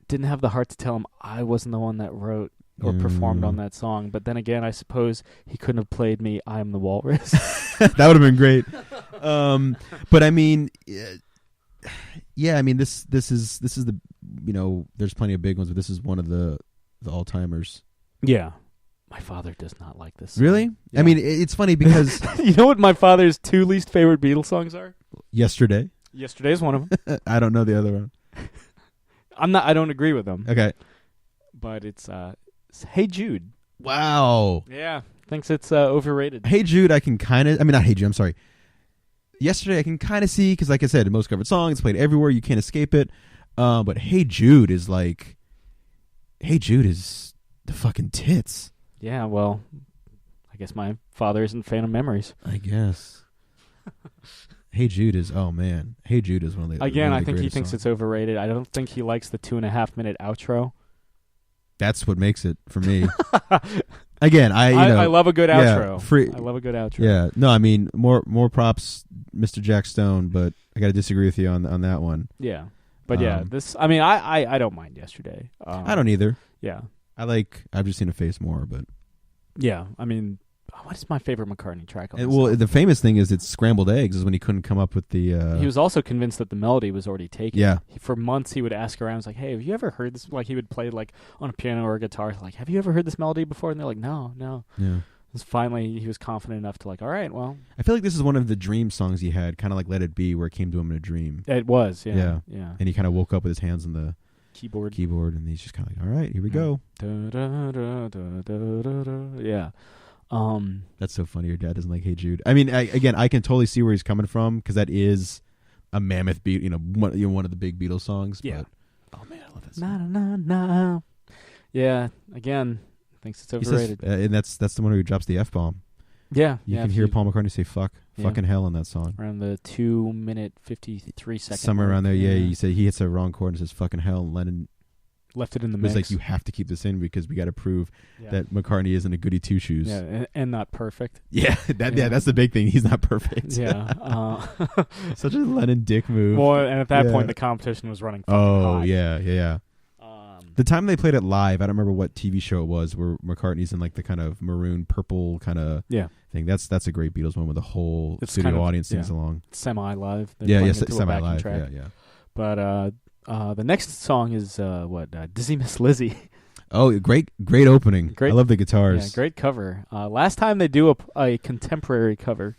S2: didn't have the heart to tell him I wasn't the one that wrote or performed on that song. But then again, I suppose he couldn't have played me "I Am the Walrus."
S1: That would have been great. But I mean, yeah, I mean this is the, you know, there's plenty of big ones, but this is one of the all timers.
S2: Yeah. My father does not like this song.
S1: Really?
S2: Yeah.
S1: I mean, it's funny because
S2: you know what my father's 2 least favorite Beatles songs are?
S1: Yesterday.
S2: Yesterday's one of them.
S1: I don't know the other one.
S2: I don't agree with them.
S1: Okay.
S2: But it's Hey Jude.
S1: Wow.
S2: Yeah. Thinks it's overrated.
S1: Hey Jude, I can kind of, I mean, not Hey Jude, I'm sorry. Yesterday I can kind of see, because like I said, in most covered songs, it's played everywhere, you can't escape it. But Hey Jude is like, Hey Jude is the fucking tits.
S2: Yeah, well, I guess my father isn't a fan of Memories.
S1: I guess. Hey Jude is, oh man. Hey Jude is one of the
S2: Again,
S1: one of
S2: I
S1: the
S2: think he
S1: greatest
S2: thinks
S1: songs.
S2: it's overrated. I don't think he likes the 2.5-minute outro.
S1: That's what makes it for me. Again,
S2: I love a good
S1: yeah,
S2: outro. I love a good outro.
S1: Yeah. No, I mean, more props, Mr. Jack Stone, but I got to disagree with you on that one.
S2: Yeah. But yeah, this, I mean, I don't mind Yesterday.
S1: I don't either.
S2: Yeah.
S1: I've just seen a face more, but
S2: yeah, I mean, what is my favorite McCartney track on this
S1: well,
S2: song?
S1: the famous thing is it's Scrambled Eggs is when he couldn't come up with the
S2: He was also convinced that the melody was already taken.
S1: Yeah.
S2: For months he would ask around, like, hey, have you ever heard this? Like, he would play like on a piano or a guitar, like, have you ever heard this melody before? And they're like, no.
S1: Yeah.
S2: And finally he was confident enough to like, all right, well.
S1: I feel like this is one of the dream songs he had, kind of like Let It Be, where it came to him in a dream.
S2: It was, yeah.
S1: And he kind of woke up with his hands on the
S2: keyboard,
S1: and he's just kind of like, all right, here we go.
S2: Yeah.
S1: That's so funny. Your dad doesn't like Hey Jude. I mean, again, I can totally see where he's coming from, because that is a mammoth beat, one of the big Beatles songs.
S2: Yeah.
S1: But, oh man, I love that song.
S2: Na. Yeah. Again, thinks it's overrated.
S1: And that's the one who drops the F-bomb.
S2: Yeah.
S1: You can hear Paul McCartney say fucking hell in that song.
S2: Around the 2-minute 53 second.
S1: Somewhere around there, yeah. He said he hits a wrong chord and says fucking hell, and Lennon
S2: left it in the
S1: was
S2: mix.
S1: like, you have to keep this in because we got to prove that McCartney isn't a goody two shoes.
S2: Yeah, and not perfect.
S1: Yeah, that's the big thing. He's not perfect.
S2: Yeah.
S1: Such a Lennon dick move.
S2: Well, and at that point, the competition was running fucking hot.
S1: Yeah. The time they played it live, I don't remember what TV show it was, where McCartney's in like the kind of maroon purple kind of thing. That's a great Beatles one where the whole studio audience sings along.
S2: Semi-live.
S1: Semi-live. Yeah.
S2: But the next song is Dizzy Miss Lizzy.
S1: Oh, great opening. I love the guitars.
S2: Yeah, great cover. Last time they do a contemporary cover.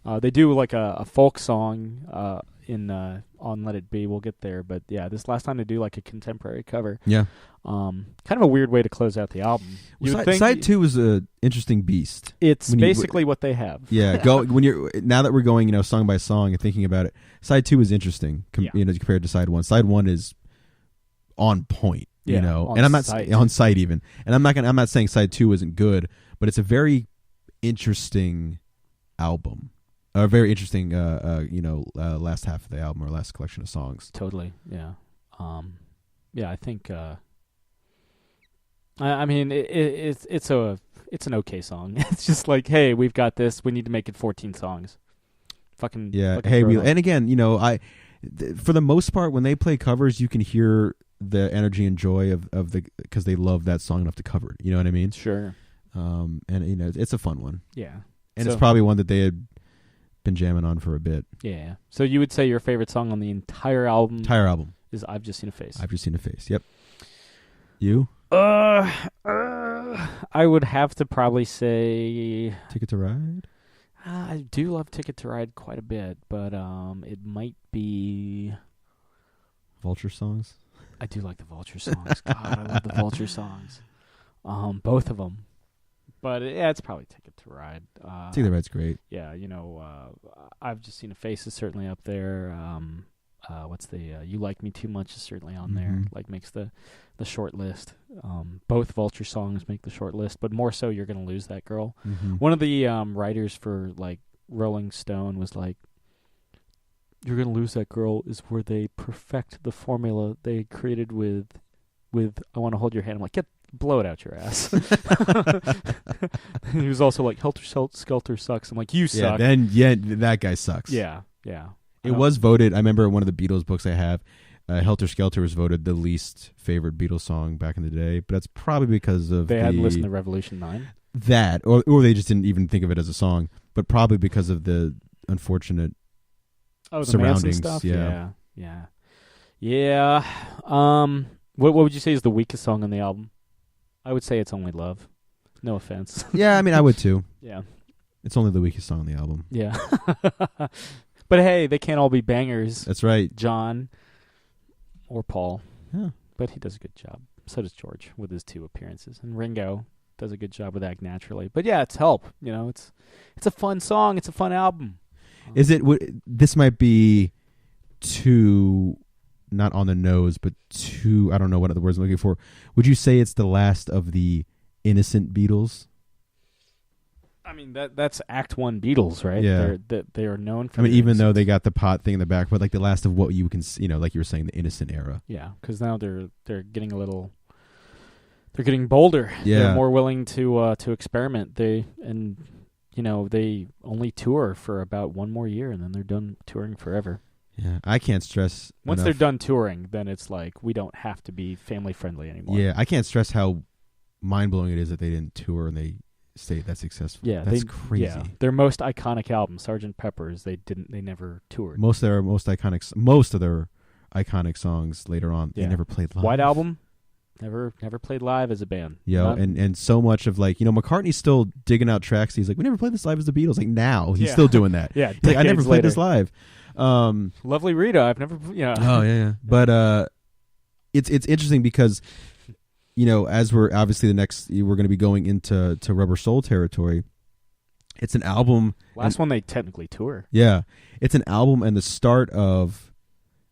S2: They do like a folk song on Let It Be. We'll get there, but yeah, this last time they do like a contemporary cover.
S1: Yeah.
S2: Kind of a weird way to close out the album.
S1: Side 2 is an interesting beast.
S2: It's basically what they have.
S1: Yeah. Now that we're going, song by song and thinking about it, side 2 is interesting. Compared to side 1. Side 1 is on point. And I'm not on site even. And I'm not saying side 2 isn't good, but it's a very interesting album. A very interesting, last half of the album or last collection of songs.
S2: Totally, yeah. I think. I mean, it's an okay song. It's just like, hey, we've got this. We need to make it 14 songs. Fucking
S1: yeah. Hey, and again, for the most part, when they play covers, you can hear the energy and joy of the, because they love that song enough to cover it. You know what I mean?
S2: Sure.
S1: And it's a fun one.
S2: Yeah.
S1: And it's probably one that they had been jamming on for a bit.
S2: Yeah. So you would say your favorite song on the entire album? Is I've Just Seen a Face.
S1: I've Just Seen a Face. Yep. You?
S2: I would have to probably say
S1: Ticket to Ride.
S2: I do love Ticket to Ride quite a bit, but it might be
S1: Vulture songs.
S2: I do like the Vulture songs. God, I love the Vulture songs. Both of them. But it's probably Ticket to Ride.
S1: Ticket to Ride's great.
S2: Yeah, I've Just Seen a Face is certainly up there. What's the You Like Me Too Much is certainly on there. Like makes the short list. Both Vulture songs make the short list, but more so You're Gonna Lose That Girl. One of the writers for like Rolling Stone was like, You're Gonna Lose That Girl is where they perfect the formula they created with I Want to Hold Your Hand. I'm like, blow it out your ass. He was also like, Helter Skelter sucks. I'm like, you suck.
S1: Then that guy sucks.
S2: Yeah.
S1: It was voted. I remember one of the Beatles books I have. Helter Skelter was voted the least favorite Beatles song back in the day, but that's probably because of
S2: they hadn't listened to Revolution 9.
S1: That, or they just didn't even think of it as a song, but probably because of the unfortunate
S2: the
S1: surroundings.
S2: Manson stuff?
S1: Yeah.
S2: What would you say is the weakest song on the album? I would say It's Only Love. No offense.
S1: Yeah, I mean, I would too.
S2: Yeah.
S1: It's only the weakest song on the album.
S2: Yeah. But hey, they can't all be bangers.
S1: That's right.
S2: John or Paul.
S1: Yeah.
S2: But he does a good job. So does George with his 2 appearances. And Ringo does a good job with Act Naturally. But yeah, it's Help. You know, it's a fun song. It's a fun album.
S1: Is it? This might be too, not on the nose, but too, I don't know what other words I'm looking for. Would you say it's the last of the innocent Beatles?
S2: I mean, that's Act 1 Beatles, right?
S1: Yeah.
S2: They are known for
S1: I mean,
S2: their
S1: even though
S2: innocence.
S1: they got the pot thing in the back, but like the last of what you can, like you were saying, the innocent era.
S2: Yeah, because now they're getting a little... They're getting bolder.
S1: Yeah.
S2: They're more willing to experiment. They only tour for about 1 more year, and then they're done touring forever.
S1: Yeah, I can't stress
S2: Once
S1: enough.
S2: they're done touring, then it's like we don't have to be family friendly anymore.
S1: Yeah, I can't stress how mind-blowing it is that they didn't tour and they stayed that successful.
S2: Yeah,
S1: that's crazy.
S2: Yeah, their most iconic album, Sgt. Pepper's, they never toured.
S1: Most of their iconic songs later on, they never played live.
S2: White Album, never played live as a band.
S1: Yeah, and so much of like, McCartney's still digging out tracks. He's like, we never played this live as the Beatles. Like now, he's still doing that.
S2: Yeah,
S1: he's like, I never played this live.
S2: Lovely Rita, I've never.
S1: Oh yeah. But it's interesting because, as we're obviously we're going to be going into Rubber Soul territory. It's an album.
S2: Last one they technically tour.
S1: Yeah, it's an album and the start of,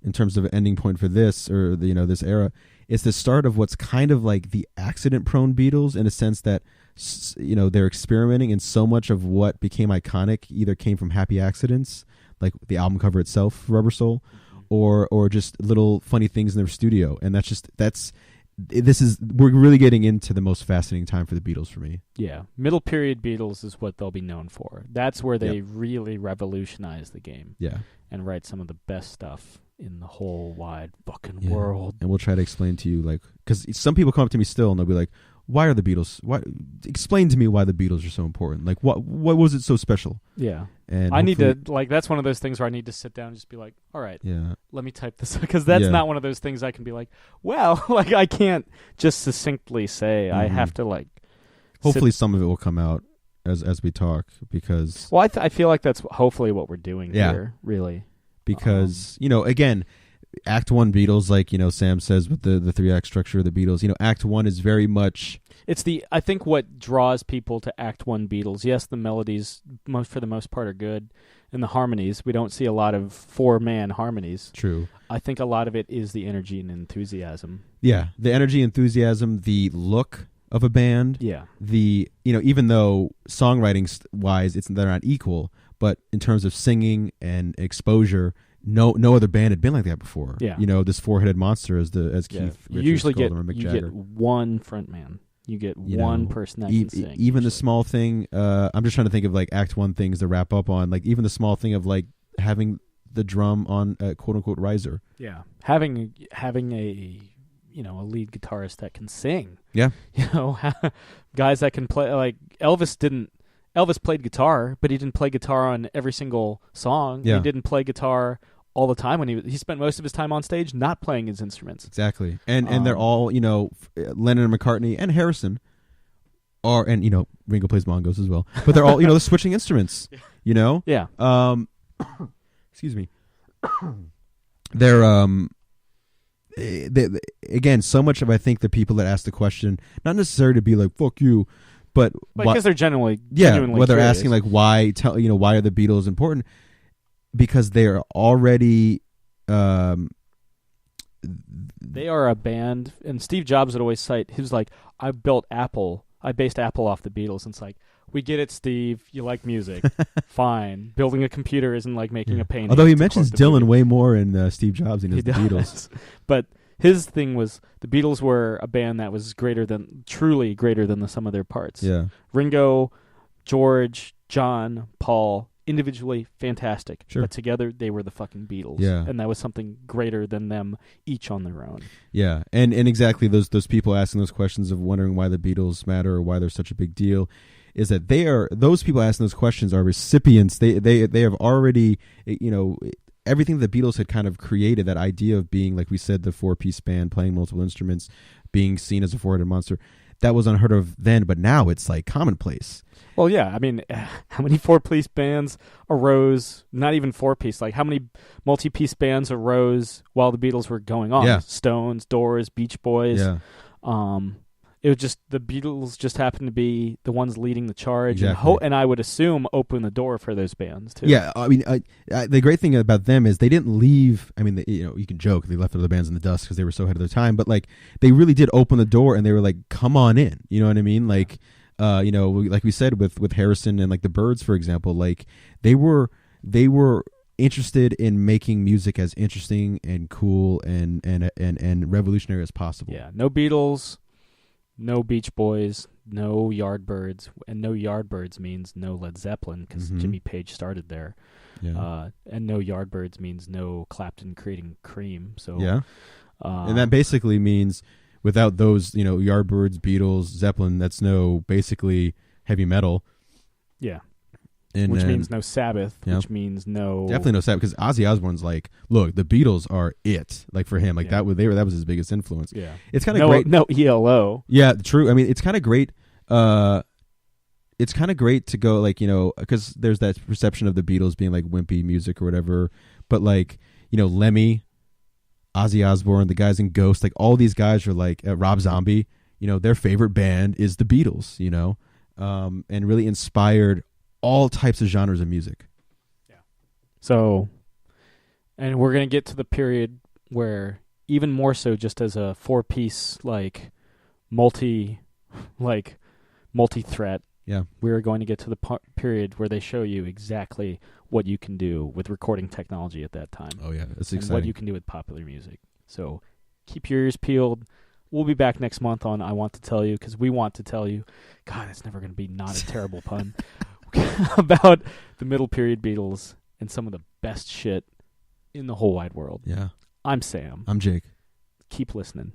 S1: in terms of an ending point for this or this era. It's the start of what's kind of like the accident-prone Beatles in a sense that, they're experimenting, and so much of what became iconic either came from happy accidents, like the album cover itself, Rubber Soul, or just little funny things in their studio. And we're really getting into the most fascinating time for the Beatles for me.
S2: Yeah. Middle period Beatles is what they'll be known for. That's where they really revolutionize the game.
S1: Yeah.
S2: And write some of the best stuff in the whole wide fucking world.
S1: And we'll try to explain to you, like, because some people come up to me still and they'll be like, why are the Beatles, explain to me why the Beatles are so important. Like, what was it so special?
S2: Yeah.
S1: And
S2: I need to, that's one of those things where I need to sit down and just be like, all right, let me type this, because that's not one of those things I can be like, well, like, I can't just succinctly say. I have to, like,
S1: hopefully some of it will come out as we talk, because
S2: well, I feel like that's hopefully what we're doing here, really,
S1: because again, Act 1 Beatles, like Sam says with the 3-act structure of the Beatles, Act 1 is very much,
S2: it's I think what draws people to Act 1 Beatles. Yes, the melodies for the most part are good, and the harmonies, we don't see a lot of 4-man harmonies.
S1: True.
S2: I think a lot of it is the energy and enthusiasm.
S1: Yeah, the energy, enthusiasm, the look of a band.
S2: Yeah.
S1: The even though songwriting wise they're not equal, but in terms of singing and exposure, no other band had been like that before.
S2: Yeah.
S1: This 4-headed monster as Keith Richards
S2: you usually
S1: called him, or Mick Jagger.
S2: get one front man. You get one person that can sing.
S1: Even the small thing, I'm just trying to think of like Act 1 things to wrap up on, like even the small thing of like having the drum on a quote unquote riser. Yeah.
S2: Having a a lead guitarist that can sing.
S1: Yeah.
S2: Guys that can play, like Elvis played guitar, but he didn't play guitar on every single song.
S1: Yeah.
S2: He didn't play guitar all the time when he spent most of his time on stage not playing his instruments.
S1: Exactly. And they're all, Lennon and McCartney and Harrison are, and Ringo plays bongos as well. But they're all, they're switching instruments.
S2: Yeah.
S1: Excuse me. They're again, so much of, I think, the people that ask the question, not necessarily to be like fuck you, but
S2: because they're genuinely
S1: whether they're
S2: curious.
S1: asking like why are the Beatles important, because they're already
S2: they are a band, and Steve Jobs would always cite, he was like, I based Apple off the Beatles, and it's like, we get it, Steve. You like music. Fine. Building a computer isn't like making a painting.
S1: Although he mentions Dylan way more in Steve Jobs than he does the Beatles.
S2: But his thing was the Beatles were a band that was truly greater than the sum of their parts.
S1: Yeah.
S2: Ringo, George, John, Paul, individually fantastic,
S1: Sure.
S2: but together they were the fucking Beatles.
S1: Yeah.
S2: And that was something greater than them each on their own.
S1: Yeah, and exactly those people asking those questions of wondering why the Beatles matter or why they're such a big deal, is that those people asking those questions are recipients. They have already, everything the Beatles had kind of created, that idea of being, like we said, the 4-piece band playing multiple instruments, being seen as a four-headed monster. That was unheard of then, but now it's like commonplace.
S2: Well, yeah. I mean, how many 4-piece bands arose? Not even 4-piece. Like, how many multi-piece bands arose while the Beatles were going on?
S1: Yeah.
S2: Stones, Doors, Beach Boys.
S1: Yeah.
S2: It was just the Beatles just happened to be the ones leading the charge,
S1: Exactly.
S2: and I would assume open the door for those bands too.
S1: Yeah, I mean, the great thing about them is they didn't leave. I mean, you can joke they left other bands in the dust because they were so ahead of their time, but like they really did open the door, and they were like, "Come on in," you know what I mean? Like, like we said with Harrison and like the Byrds, for example, like they were interested in making music as interesting and cool and revolutionary as possible.
S2: Yeah, no Beatles. No Beach Boys, no Yardbirds, and no Yardbirds means no Led Zeppelin because Jimmy Page started there.
S1: Yeah.
S2: And no Yardbirds means no Clapton creating Cream. So
S1: yeah, and that basically means without those, Yardbirds, Beatles, Zeppelin, that's no basically heavy metal.
S2: Yeah.
S1: And
S2: which means no Sabbath, which means no...
S1: Definitely no Sabbath, because Ozzy Osbourne's like, look, the Beatles are it. Like, for him, like, that was his biggest influence.
S2: Yeah.
S1: It's kind of great.
S2: No ELO.
S1: Yeah, true. I mean, it's kind of great. It's kind of great to go, like, because there's that perception of the Beatles being, like, wimpy music or whatever. But, like, Lemmy, Ozzy Osbourne, the guys in Ghost, like, all these guys are, like, Rob Zombie, their favorite band is the Beatles, and really inspired all types of genres of music.
S2: Yeah. So, and we're going to get to the period where even more so just as a 4-piece, like, multi-threat,
S1: yeah,
S2: we're going to get to the period where they show you exactly what you can do with recording technology at that time.
S1: Oh, yeah. That's
S2: and
S1: exciting.
S2: what you can do with popular music. So keep your ears peeled. We'll be back next month on I Want to Tell You, because we want to tell you. God, it's never going to be not a terrible pun. About the middle period Beatles and some of the best shit in the whole wide world.
S1: Yeah.
S2: I'm Sam.
S1: I'm Jake.
S2: Keep listening.